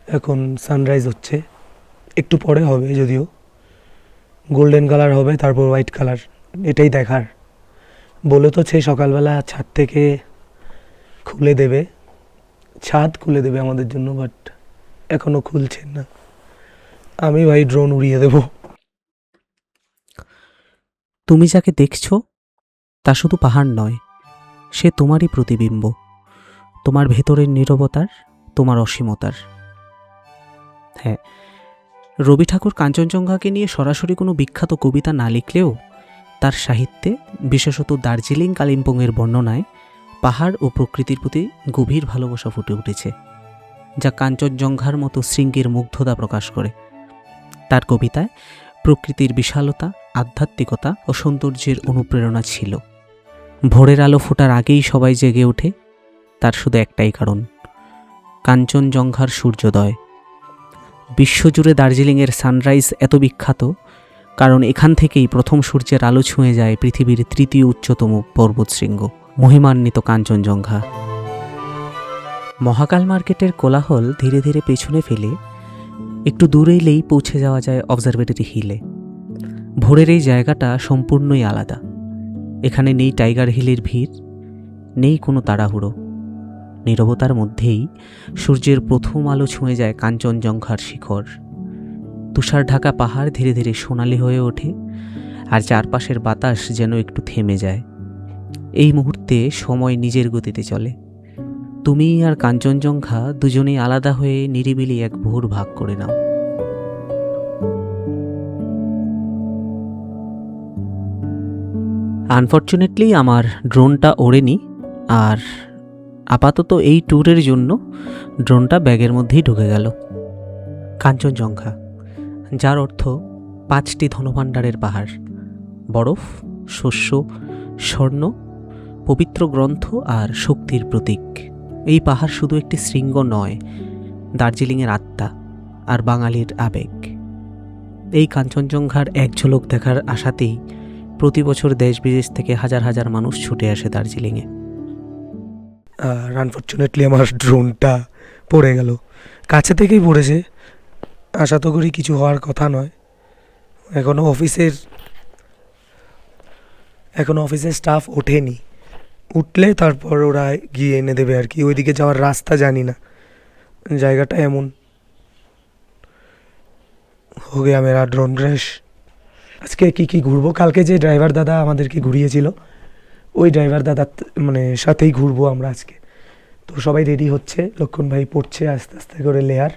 এখন সানরাইজ হচ্ছে, একটু পরে হবে যদিও, গোল্ডেন কালার হবে তারপর হোয়াইট কালার, এটাই দেখার। বলে তো সকালবেলা ছাদ থেকে খুলে দেবে, ছাদ খুলে দেবে আমাদের জন্য, বাট এখনও খুলছে না। আমি ভাই ড্রোন উড়িয়ে দেবো। তুমি যাকে দেখছো তা শুধু পাহাড় নয়, সে তোমারই প্রতিবিম্ব, তোমার ভেতরের নীরবতার, তোমার অসীমতার। হ্যাঁ, রবি ঠাকুর কাঞ্চনজঙ্ঘাকে নিয়ে সরাসরি কোনো বিখ্যাত কবিতা না লিখলেও তার সাহিত্যে, বিশেষত দার্জিলিং কালিম্পংয়ের বর্ণনায় পাহাড় ও প্রকৃতির প্রতি গভীর ভালোবাসা ফুটে উঠেছে, যা কাঞ্চনজঙ্ঘার মতো শৃঙ্গের মুগ্ধতা প্রকাশ করে। তার কবিতায় প্রকৃতির বিশালতা, আধ্যাত্মিকতা ও সৌন্দর্যের অনুপ্রেরণা ছিল। ভোরের আলো ফোটার আগেই সবাই জেগে ওঠে, তার শুধু একটাই কারণ: কাঞ্চনজঙ্ঘার সূর্যোদয়। বিশ্বজুড়ে দার্জিলিংয়ের সানরাইজ এত বিখ্যাত কারণ এখান থেকেই প্রথম সূর্যের আলো ছুঁয়ে যায় পৃথিবীর তৃতীয় উচ্চতম পর্বতশৃঙ্গ, মহিমান্বিত কাঞ্চনজঙ্ঘা। মহাকাল মার্কেটের কোলাহল ধীরে ধীরে পেছনে ফেলে একটু দূরে এলেই পৌঁছে যাওয়া যায় অবজারভেটরি হিলে। ভোরের এই জায়গাটা সম্পূর্ণই আলাদা। এখানে নেই টাইগার হিলের ভিড়, নেই কোনো তাড়াহুড়ো। নীরবতার মধ্যেই সূর্যের প্রথম আলো ছুঁয়ে যায় কাঞ্চনজঙ্ঘার শিখর। তুষার ঢাকা পাহাড় ধীরে ধীরে সোনালি হয়ে ওঠে, আর চারপাশের বাতাস যেন একটু থেমে যায়। এই মুহূর্তে সময় নিজের গতিতে চলে। তুমি আর কাঞ্চনজঙ্ঘা দুজনেই আলাদা হয়ে নিরিবিলি এক ভোর ভাগ করে নাও। আনফর্চুনেটলি আমার ড্রোনটা ওড়েনি, আর আপাতত এই ট্যুরের জন্য ড্রোনটা ব্যাগের মধ্যেই ঢুকে গেল। কাঞ্চনজঙ্ঘা, যার অর্থ 5টি ধনভাণ্ডারের পাহাড়, বরফ, শস্য, স্বর্ণ, পবিত্র গ্রন্থ আর শক্তির প্রতীক। এই পাহাড় শুধু একটি শৃঙ্গ নয়, দার্জিলিংয়ের আত্মা আর বাঙালির আবেগ। এই কাঞ্চনজঙ্ঘার এক ঝলক দেখার আশাতেই প্রতি বছর দেশ বিদেশ থেকে হাজার হাজার মানুষ ছুটে আসে দার্জিলিংয়ে। আর আনফর্চুনেটলি আমার ড্রোনটা পড়ে গেল, কাছে থেকেই পড়েছে। আশা তো করি কিছু হওয়ার কথা নয়। এখনও অফিসের স্টাফ ওঠেনি, উঠলে তারপর ওরা গিয়ে এনে দেবে আর কি। ওইদিকে যাওয়ার রাস্তা জানি না, জায়গাটা এমন। হো গেয়া মেরা ড্রোন ক্র্যাশ। আজকে কি ঘুরবো, কালকে যে ড্রাইভার দাদা আমাদেরকে ঘুরিয়েছিল ওই ড্রাইভার দাদার সাথেই ঘুরবো আমরা আজকে। তো সবাই রেডি হচ্ছে, লক্ষণ ভাই পড়ছে আস্তে আস্তে করে লেয়ার।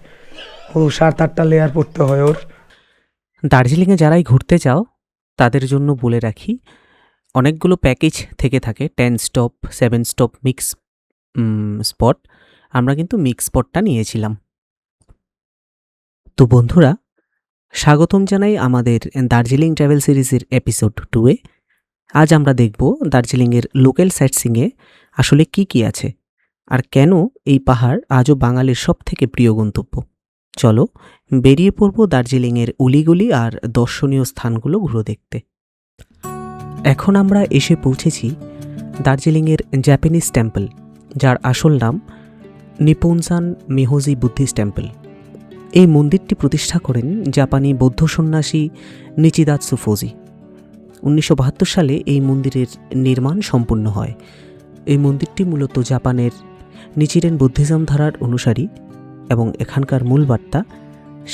ও 7-8টা লেয়ার পড়তে হয় ওর। দার্জিলিংয়ে যারাই ঘুরতে চাও তাদের জন্য বলে রাখি, অনেকগুলো প্যাকেজ থেকে থাকে, 10 স্টপ, 7 স্টপ, মিক্স স্পট। আমরা কিন্তু মিক্স স্পটটা নিয়েছিলাম। তো বন্ধুরা, স্বাগতম জানাই আমাদের দার্জিলিং ট্রাভেল সিরিজের এপিসোড 2-এ। আজ আমরা দেখব দার্জিলিংয়ের লোকাল সাইটসিংয়ে আসলে কি আছে, আর কেন এই পাহাড় আজও বাঙালির সব থেকে প্রিয় গন্তব্য। চলো বেরিয়ে পড়ব দার্জিলিংয়ের অলিগলি আর দর্শনীয় স্থানগুলো ঘুরে দেখতে। এখন আমরা এসে পৌঁছেছি দার্জিলিংয়ের জাপানিজ টেম্পল, যার আসল নাম নিপোনজান মেহোজি বুদ্ধিস্ট টেম্পল। এই মন্দিরটি প্রতিষ্ঠা করেন জাপানি বৌদ্ধ সন্ন্যাসী নিচিদাৎসু ফুজি। 1972 সালে এই মন্দিরের নির্মাণ সম্পূর্ণ হয়। এই মন্দিরটি মূলত জাপানের নিচিরেন বুদ্ধিজম ধারার অনুসারী, এবং এখানকার মূল বার্তা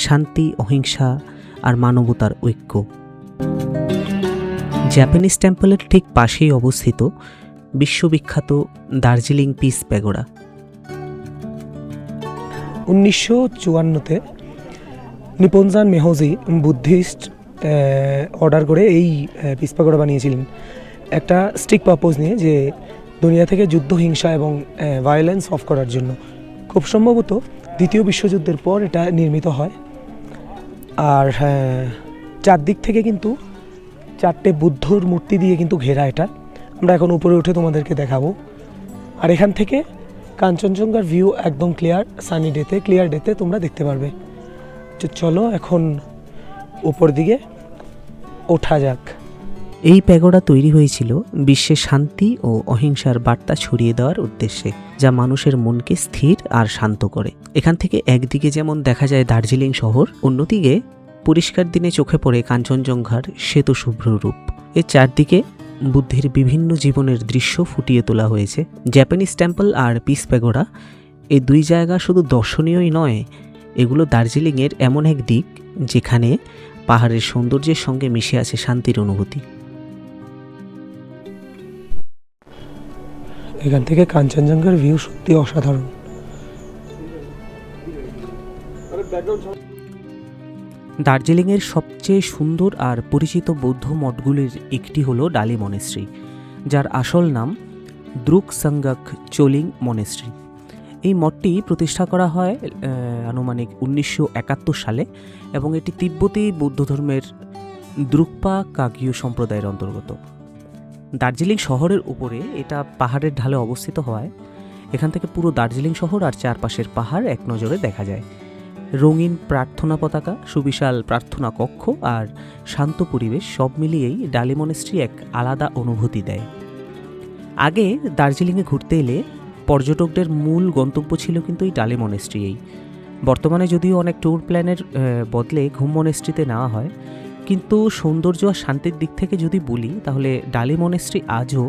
শান্তি, অহিংসা আর মানবতার ঐক্য। জাপানিজ টেম্পলের ঠিক পাশেই অবস্থিত বিশ্ববিখ্যাত দার্জিলিং পিস প্যাগোডা। 1954-তে নিপোনজান মেহোজি বুদ্ধিস্ট অর্ডার করে এই পিস প্যাগোডা বানিয়েছিলেন একটা স্ট্রিক্ট পারপোজ নিয়ে, যে দুনিয়া থেকে যুদ্ধ, হিংসা এবং ভায়োলেন্স অফ করার জন্য। খুব সম্ভবত দ্বিতীয় বিশ্বযুদ্ধের পর এটা নির্মিত হয়। আর চারদিক থেকে কিন্তু 4টে বুদ্ধর মূর্তি দিয়ে কিন্তু ঘেরা এটা। আমরা এখন উপরে উঠে তোমাদেরকে দেখাবো। আর এখান থেকে কাঞ্চনজঙ্ঘার ভিউ একদম ক্লিয়ার, সানি ডেতে, ক্লিয়ার ডেতে তোমরা দেখতে পারবে। চলো এখন উপর দিকে ওঠা যাক। এই প্যাগোডা তৈরি হয়েছিল বিশ্বে শান্তি ও অহিংসার বার্তা ছড়িয়ে দেওয়ার উদ্দেশ্যে, যা মানুষের মনকে স্থির আর শান্ত করে। এখান থেকে একদিকে যেমন দেখা যায় দার্জিলিং শহর, অন্যদিকে পরিষ্কার দিনে চোখে পড়ে কাঞ্চনজঙ্ঘার শ্বেত শুভ্র রূপ। এর চারদিকে বুদ্ধের বিভিন্ন জীবনের দৃশ্য ফুটিয়ে তোলা হয়েছে। জাপানিজ টেম্পল আর পিস প্যাগোডা, এই দুই জায়গা শুধু দর্শনীয়ই নয়, এগুলো দার্জিলিংয়ের এমন এক দিক যেখানে পাহাড়ের সৌন্দর্যের সঙ্গে মিশে আছে শান্তির অনুভূতি। এখান থেকে কাঞ্চনজঙ্ঘার ভিউ সত্যি অসাধারণ। দার্জিলিংয়ের সবচেয়ে সুন্দর আর পরিচিত বৌদ্ধ মঠগুলির একটি হলো ডালি মনেস্ট্রি, যার আসল নাম দ্রুক সাঙ্গাক চোলিং মনেস্ট্রি। এই মঠটি প্রতিষ্ঠা করা হয় আনুমানিক 1971 সালে এবং এটি তিব্বতী বৌদ্ধ ধর্মের দ্রুকপা কাগিউ সম্প্রদায়ের অন্তর্গত। দার্জিলিং শহরের উপরে এটা পাহাড়ের ঢালে অবস্থিত হওয়ায় এখান থেকে পুরো দার্জিলিং শহর আর চারপাশের পাহাড় এক নজরে দেখা যায়। রঙিন প্রার্থনা পতাকা, সুবিশাল প্রার্থনা কক্ষ আর শান্ত পরিবেশ সব মিলিয়েই ডালি মনেস্ট্রি এক আলাদা অনুভূতি দেয়। আগে দার্জিলিংয়ে ঘুরতে এলে পর্যটকদের মূল গন্তব্য ছিল কিন্তু এই ডালি মনেস্ট্রিই। বর্তমানে যদিও অনেক ট্যুর প্ল্যানের বদলে ঘুম মনেস্ট্রিতে নেওয়া হয়, কিন্তু সৌন্দর্য আর শান্তির দিক থেকে যদি বলি তাহলে ডালি মনেস্ট্রি আজও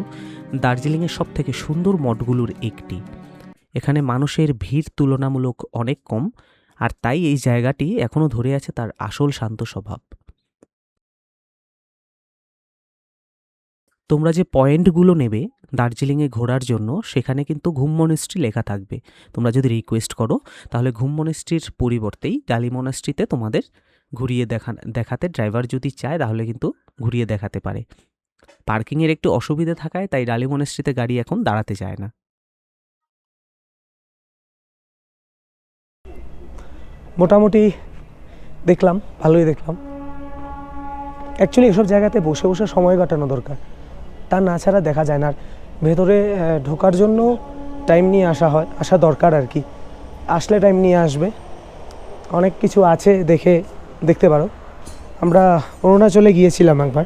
দার্জিলিংয়ের সব থেকে সুন্দর মঠগুলোর একটি। এখানে মানুষের ভিড় তুলনামূলক অনেক কম, আর তাই এই জায়গাটি এখনও ধরে আছে তার আসল শান্ত স্বভাব। তোমরা যে পয়েন্টগুলো নেবে দার্জিলিংয়ে ঘোরার জন্য, সেখানে কিন্তু ঘুম মনেস্ট্রি লেখা থাকবে। তোমরা যদি রিকোয়েস্ট করো তাহলে ঘুম মনেস্ট্রির পরিবর্তেই ডালি মনেস্ট্রিতে তোমাদের ঘুরিয়ে দেখাতে ড্রাইভার যদি চায় তাহলে কিন্তু ঘুরিয়ে দেখাতে পারে। পার্কিংয়ের একটু অসুবিধা থাকায় তাই ডালি মনেস্ট্রিতে গাড়ি এখন দাঁড়াতে চায় না। মোটামুটি দেখলাম, ভালোই দেখলাম। অ্যাকচুয়ালি এসব জায়গাতে বসে বসে সময় কাটানো দরকার, তা না ছাড়া দেখা যায় না। আর ভেতরে ঢোকার জন্য টাইম নিয়ে আসা দরকার আর কি। আসলে টাইম নিয়ে আসবে, অনেক কিছু আছে দেখতে পারো। আমরা অরুণাচলে গিয়েছিলাম একবার।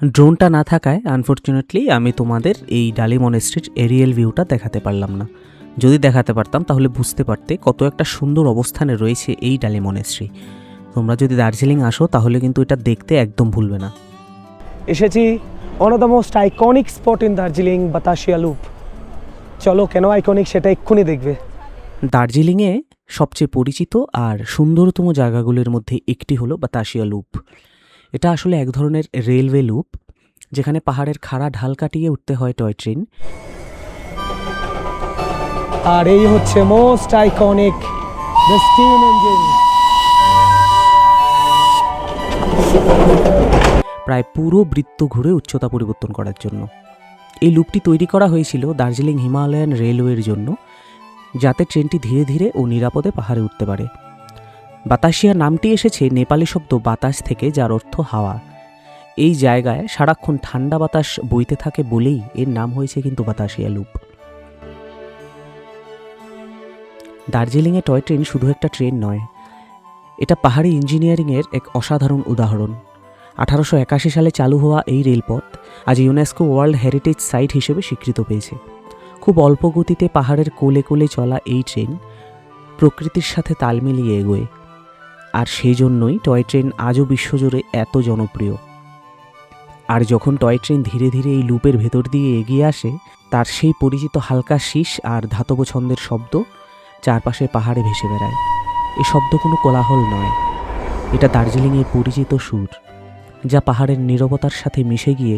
ড্রোনটা না থাকায় আনফর্চুনেটলি আমি তোমাদের এই ডালি মনেস্ট্রির এরিয়াল ভিউটা দেখাতে পারলাম না। যদি দেখাতে পারতাম তাহলে বুঝতে পারতে কত একটা সুন্দর অবস্থানে রয়েছে এই ডালি মনেস্ট্রি। তোমরা যদি দার্জিলিং আসো তাহলে কিন্তু এটা দেখতে একদম ভুলবে না। এসেছি one of the most iconic spot in Darjeeling, Batasia loop. চলো, কেন আইকনিক সেটা এক্ষুনি দেখবে। দার্জিলিংয়ে সবচেয়ে পরিচিত আর সুন্দরতম জায়গাগুলির মধ্যে একটি হলো বাতাসিয়া লুপ। এটা আসলে এক ধরনের রেলওয়ে লুপ, যেখানে পাহাড়ের খাড়া ঢাল কাটিয়ে উঠতে হয় টয় ট্রেন। আর এই হচ্ছে most iconic the steam engine. প্রায় পুরো বৃত্ত ঘুরে উচ্চতা পরিবর্তন করার জন্য এই লুপটি তৈরি করা হয়েছিল দার্জিলিং হিমালয়ান রেলওয়ের জন্য, যাতে ট্রেনটি ধীরে ধীরে ও নিরাপদে পাহাড়ে উঠতে পারে। বাতাসিয়া নামটি এসেছে নেপালি শব্দ বাতাস থেকে, যার অর্থ হাওয়া। এই জায়গায় সারাক্ষণ ঠান্ডা বাতাস বইতে থাকে বলেই এর নাম হয়েছে কিন্তু বাতাসিয়া লুপ। দার্জিলিংয়ে টয় ট্রেন শুধু একটা ট্রেন নয়, এটা পাহাড়ি ইঞ্জিনিয়ারিংয়ের এক অসাধারণ উদাহরণ। 1881 সালে চালু হওয়া এই রেলপথ আজ ইউনেস্কো ওয়ার্ল্ড হেরিটেজ সাইট হিসেবে স্বীকৃত পেয়েছে। খুব অল্প গতিতে পাহাড়ের কোলে কোলে চলা এই ট্রেন প্রকৃতির সাথে তাল মিলিয়ে এগোয়, আর সেই জন্যই টয় ট্রেন আজও বিশ্বজুড়ে এত জনপ্রিয়। আর যখন টয় ট্রেন ধীরে ধীরে এই লুপের ভেতর দিয়ে এগিয়ে আসে, তার সেই পরিচিত হালকা শীষ আর ধাতব ছন্দের শব্দ চারপাশে পাহাড়ে ভেসে বেড়ায়। এই শব্দ কোনো কোলাহল নয়, এটা দার্জিলিংয়ের পরিচিত সুর, যা পাহাড়ের নীরবতার সাথে মিশে গিয়ে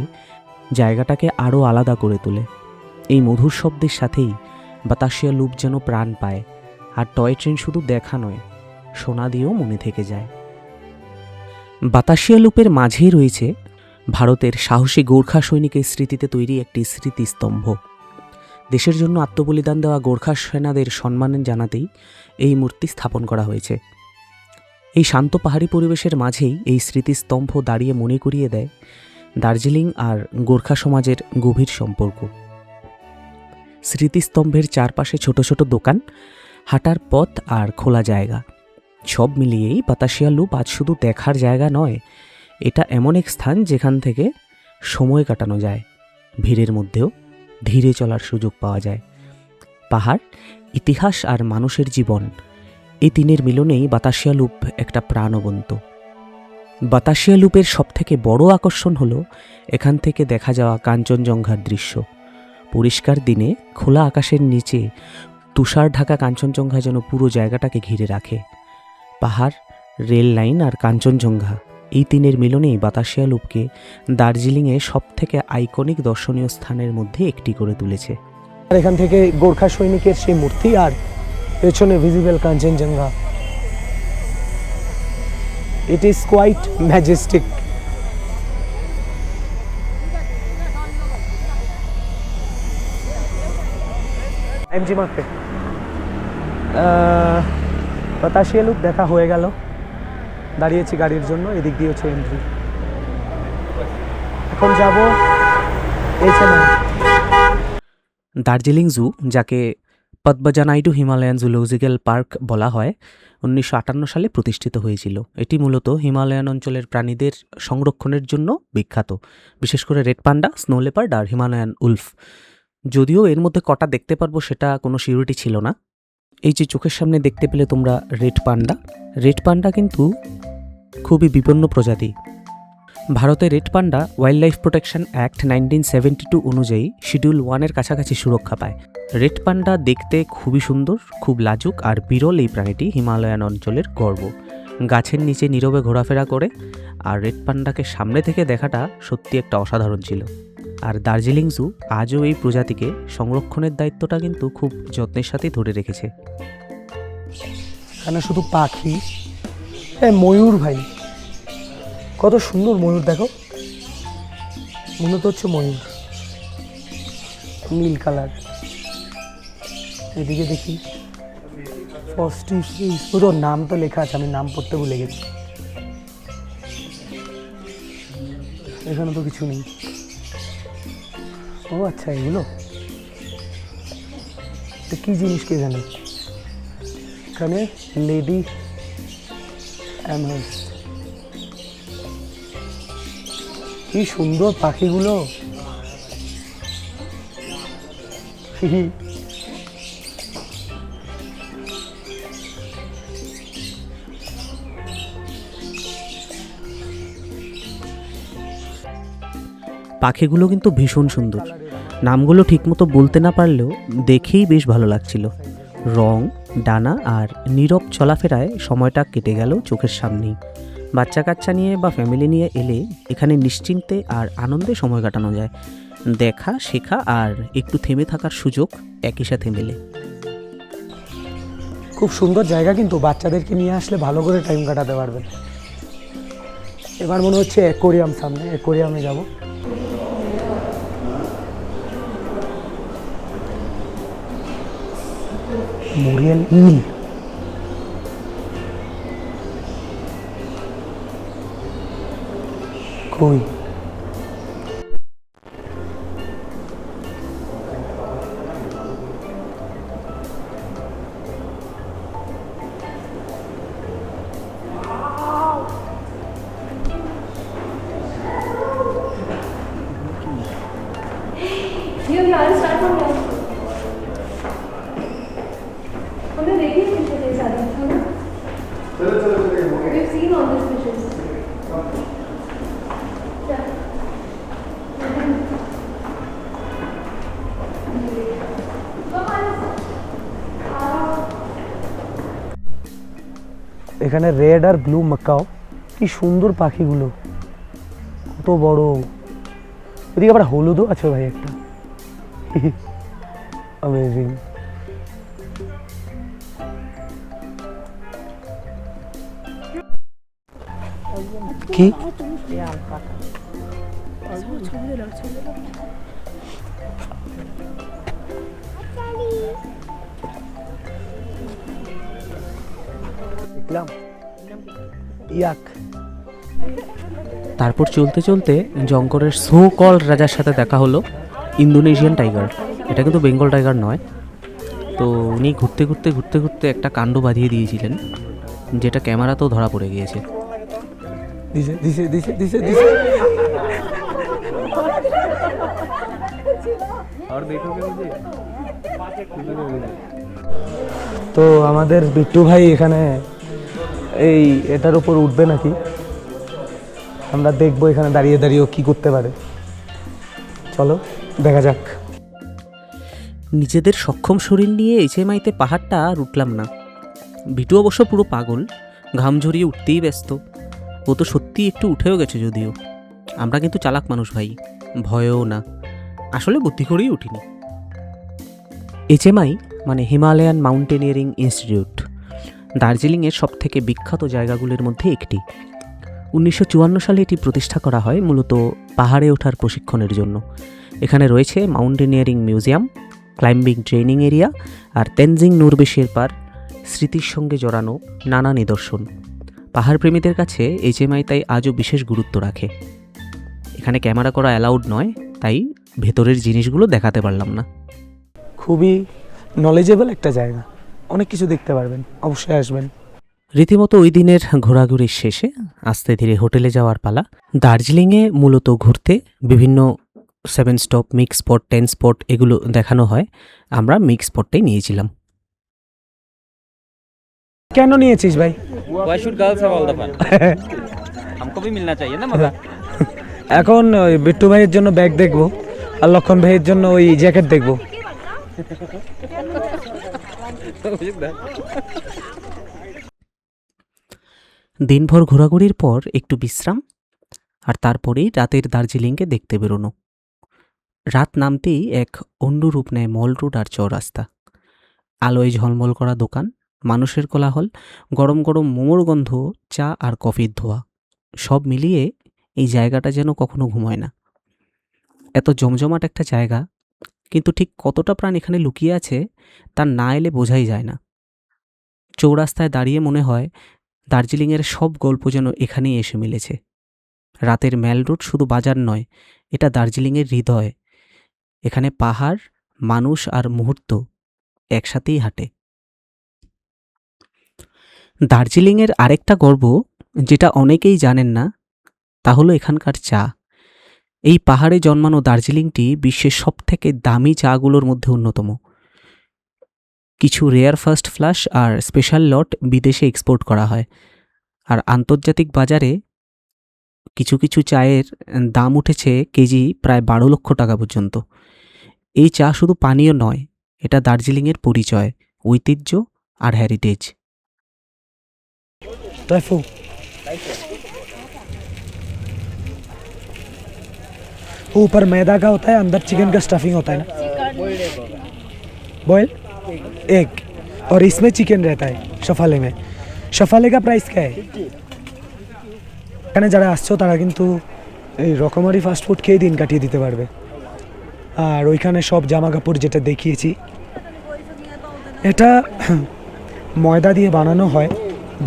জায়গাটাকে আরও আলাদা করে তোলে। এই মধুর শব্দের সাথেই বাতাসিয়া লুপ যেন প্রাণ পায়, আর টয় ট্রেন শুধু দেখা নয়, শোনা দিয়েও মনে থেকে যায়। বাতাসিয়া লুপের মাঝেই রয়েছে ভারতের সাহসী গোর্খা সৈনিকের স্মৃতিতে তৈরি একটি স্মৃতিস্তম্ভ। দেশের জন্য আত্মবলিদান দেওয়া গোর্খা সেনাদের সম্মান জানাতেই এই মূর্তি স্থাপন করা হয়েছে। এই শান্ত পাহাড়ি পরিবেশের মাঝেই এই স্মৃতিস্তম্ভ দাঁড়িয়ে মনে করিয়ে দেয় দার্জিলিং আর গোর্খা সমাজের গভীর সম্পর্ক। স্মৃতিস্তম্ভের চারপাশে ছোট ছোট দোকান, হাঁটার পথ আর খোলা জায়গা, সব মিলিয়েই বাতাসিয়া লুপ আজ শুধু দেখার জায়গা নয়, এটা এমন এক স্থান যেখান থেকে সময় কাটানো যায়, ভিড়ের মধ্যেও ধীরে চলার সুযোগ পাওয়া যায়। পাহাড়, ইতিহাস আর মানুষের জীবন, এই তিনের মিলনেই বাতাসিয়া লুপ একটা প্রাণবন্ত। বাতাসিয়া লুপের সবথেকে বড় আকর্ষণ হলো এখান থেকে দেখা যাওয়া কাঞ্চনজঙ্ঘার দৃশ্য। পরিষ্কার দিনে খোলা আকাশের নিচে তুষার ঢাকা কাঞ্চনজঙ্ঘা যেন পুরো জায়গাটাকে ঘিরে রাখে। পাহাড়, রেল লাইন আর কাঞ্চনজঙ্ঘা, এই তিনের মিলনেই বাতাসিয়া লুপকে দার্জিলিংয়ে সবথেকে আইকনিক দর্শনীয় স্থানের মধ্যে একটি করে তুলেছে। আর এখান থেকে গোর্খা সৈনিকের সেই মূর্তি আর পেছনে visible Kanchenjunga, it is quite majestic. MG market, Batasia loop দেখা হয়ে গেল, দাঁড়িয়েছি গাড়ির জন্য, এদিক দিয়ে হচ্ছে এন্ট্রি। এখন যাব দার্জিলিং জু, যাকে পদ্মজানাইডু হিমালয়ান জুলজিক্যাল পার্ক বলা হয়, 1958 সালে প্রতিষ্ঠিত হয়েছিল। এটি মূলত হিমালয়ান অঞ্চলের প্রাণীদের সংরক্ষণের জন্য বিখ্যাত, বিশেষ করে রেড পান্ডা, স্নো লেপার্ড আর হিমালয়ান উলফ। যদিও এর মধ্যে কটা দেখতে পারবো সেটা কোনো সিউরিটি ছিল না। এই যে চোখের সামনে দেখতে পেলে তোমরা রেড পান্ডা কিন্তু খুবই বিপন্ন প্রজাতি। ভারতে red panda wild life protection act 1972 অনুযায়ী শিডিউল 1-এর কাছাকাছি সুরক্ষা পায়। রেড পান্ডা দেখতে খুবই সুন্দর, খুব লাজুক আর বিরল। এই প্রাণীটি হিমালয়ান অঞ্চলের গর্ব, গাছের নিচে নীরবে ঘোরাফেরা করে, আর রেড পান্ডাকে সামনে থেকে দেখাটা সত্যি একটা অসাধারণ ছিল। আর দার্জিলিং জু আজও এই প্রজাতিকে সংরক্ষণের দায়িত্বটা কিন্তু খুব যত্নের সাথেই ধরে রেখেছে। এখানে শুধু পাখি, ময়ূর ভাই, কত সুন্দর ময়ূর দেখো, মূলত হচ্ছে ময়ূর, নীল কালার। এদিকে দেখি পুরো নাম তো লেখা আছে, আমি নাম পড়তে ভুলে গেছি। এখানে তো কিছু নেই। ও আচ্ছা, এগুলো কি জিনিস কে জানে। এখানে লেডি অ্যামহার্স্ট, কি সুন্দর পাখিগুলো। পাখিগুলো কিন্তু ভীষণ সুন্দর, নামগুলো ঠিকমতো বলতে না পারলেও দেখেই বেশ ভালো লাগছিল। রং, ডানা আর নীরব চলাফেরায় সময়টা কেটে গেল চোখের সামনেই। বাচ্চা কাচ্চা নিয়ে বা ফ্যামিলি নিয়ে এলে এখানে নিশ্চিন্তে আর আনন্দে সময় কাটানো যায়। দেখা, শেখা আর একটু থেমে থাকার সুযোগ একই সাথে মেলে। খুব সুন্দর জায়গা, কিন্তু বাচ্চাদেরকে নিয়ে আসলে ভালো করে টাইম কাটাতে পারবেন। এবার মনে হচ্ছে অ্যাকোরিয়াম, সামনে অ্যাকোরিয়ামে যাব। মরিয়াল নীল, কই এখানে রেড আর ব্লু মাকাও, কি সুন্দর পাখিগুলো, কত বড়। এদিকে আবার হলুদও আছে ভাই একটা, অ্যামেজিং। কি দেখলাম ইয়াক। তারপর চলতে চলতে জঙ্গলের সো কল রাজার সাথে দেখা হলো, ইন্দোনেশিয়ান টাইগার। এটা কিন্তু বেঙ্গল টাইগার নয়। তো উনি ঘুরতে ঘুরতে একটা কাণ্ড বাঁধিয়ে দিয়েছিলেন, যেটা ক্যামেরাতেও ধরা পড়ে গিয়েছে। দিছে। তো আমাদের বিট্টু ভাই এখানে এই এটার উপর উঠবে নাকি, আমরা দেখবো এখানে দাঁড়িয়ে দাঁড়িয়ে ও কি করতে পারে। চলো দেখা যাক। নিজেদের সক্ষম শরীর নিয়ে এইচএমআইতে পাহাড়টা আর উঠলাম না। বিটু অবশ্য পুরো পাগল, ঘাম ঝরিয়ে উঠতেই ব্যস্ত। ও তো সত্যি একটু উঠেও গেছে যদিও। আমরা কিন্তু চালাক মানুষ ভাই, ভয়েও না, আসলে বুদ্ধি করেই উঠিনি। এইচএমআই মানে হিমালয়ান মাউন্টেনিয়ারিং ইনস্টিটিউট, দার্জিলিংয়ের সবথেকে বিখ্যাত জায়গাগুলির মধ্যে একটি। 1954 সালে এটি প্রতিষ্ঠা করা হয় মূলত পাহাড়ে ওঠার প্রশিক্ষণের জন্য। এখানে রয়েছে mountaineering museum, climbing training area আর তেনজিং নোরবে শেরপার স্মৃতির সঙ্গে জড়ানো নানা নিদর্শন। পাহাড়প্রেমীদের কাছে এইচএমআই তাই আজও বিশেষ গুরুত্ব রাখে। এখানে ক্যামেরা করা অ্যালাউড নয়, তাই ভেতরের জিনিসগুলো দেখাতে পারলাম না। খুবই নলেজেবল একটা জায়গা, অনেক কিছু দেখতে পারবেন, অবশ্যই আসবেন। রীতিমতো ওই দিনের ঘোরাঘুরির শেষে আস্তে ধীরে হোটেলে যাওয়ার পালা। দার্জিলিংয়ে মূলত ঘুরতে বিভিন্ন 7 স্টপ, মিক্স স্পট, 10 স্পট এগুলো দেখানো হয়। আমরা মিক্স স্পটটাই নিয়েছিলাম। কেন নিয়েছিস ভাই? Why should girls have all the fun? हमको भी मिलना चाहिए ना मजा। এখন ওই বিট্টু ভাইয়ের জন্য ব্যাগ দেখবো আর লক্ষণ ভাইয়ের জন্য ওই জ্যাকেট দেখবো। দিনভর ঘোরাঘুরির পর একটু বিশ্রাম, আর তারপরেই রাতের দার্জিলিংকে দেখতে বেরোনো। রাত নামতেই এক অন্য রূপ নেয় মল রোড আর চৌরাস্তা। আলোয় ঝলমল করা দোকান, মানুষের কোলাহল, গরম গরম মোমোর গন্ধ, চা আর কফির ধোয়া, সব মিলিয়ে এই জায়গাটা যেন কখনো ঘুমায় না। এত জমজমাট একটা জায়গা, কিন্তু ঠিক কতটা প্রাণ এখানে লুকিয়ে আছে তা না এলে বোঝাই যায় না। চৌরাস্তায় দাঁড়িয়ে মনে হয় দার্জিলিংয়ের সব গল্প যেন এখানেই এসে মিলেছে। রাতের ম্যাল রোড শুধু বাজার নয়, এটা দার্জিলিংয়ের হৃদয়। এখানে পাহাড়, মানুষ আর মুহূর্ত একসাথেই হাঁটে। দার্জিলিংয়ের আরেকটা গর্ব, যেটা অনেকেই জানেন না, তা হলো এখানকার চা। এই পাহাড়ে জন্মানো দার্জিলিংটি বিশ্বের সবথেকে দামি চাগুলোর মধ্যে অন্যতম। কিছু রেয়ার ফার্স্ট ফ্লাশ আর স্পেশাল লট বিদেশে এক্সপোর্ট করা হয়, আর আন্তর্জাতিক বাজারে কিছু কিছু চায়ের দাম উঠেছে কেজি প্রায় 12 লক্ষ টাকা পর্যন্ত। এই চা শুধু পানীয় নয়, এটা দার্জিলিংয়ের পরিচয়, ঐতিহ্য আর হেরিটেজ। টয়ফু ऊपर मैदा का होता है, अंदर चिकन का स्टफिंग होता है ना, बॉयल एग, और इसमें चिकन रहता है शफाले में। शफाले का प्राइस क्या है? এখানে যারা আসছো তারা কিন্তু এই রকমারি ফাস্টফুড খেয়ে দিন কাটিয়ে দিতে পারবে। আর ওইখানে সব জামা কাপড় যেটা দেখিয়েছি, এটা ময়দা দিয়ে বানানো হয়,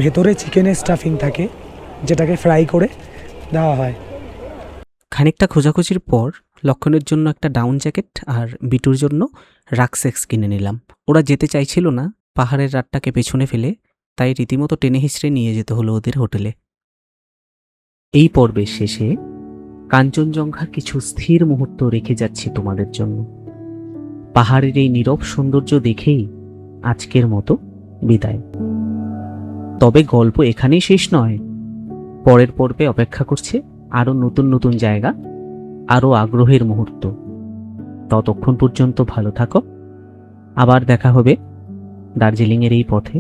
ভেতরে চিকেনের স্টাফিং থাকে যেটাকে ফ্রাই করে দেওয়া হয়। খানিকটা খোঁজাখুঁজির পর লক্ষণের জন্য একটা ডাউন জ্যাকেট আর বিটুর জন্য রাকসেক্স কিনে নিলাম। ওরা যেতে চাইছিল না, পাহাড়ের রাতটাকে পেছনে ফেলে, তাই রীতিমতো টেনে হিঁচড়ে নিয়ে যেতে হলো ওদের হোটেলে। এই পর্বের শেষে কাঞ্চনজঙ্ঘার কিছু স্থির মুহূর্ত রেখে যাচ্ছি তোমাদের জন্য। পাহাড়ের এই নীরব সৌন্দর্য দেখেই আজকের মতো বিদায়। তবে গল্প এখানেই শেষ নয়, পরের পর্বে অপেক্ষা করছে আরও নতুন নতুন জায়গা, আরও আগ্রহের মুহূর্ত। ততক্ষণ পর্যন্ত ভালো থাকো, আবার দেখা হবে দার্জিলিংয়ের এই পথে।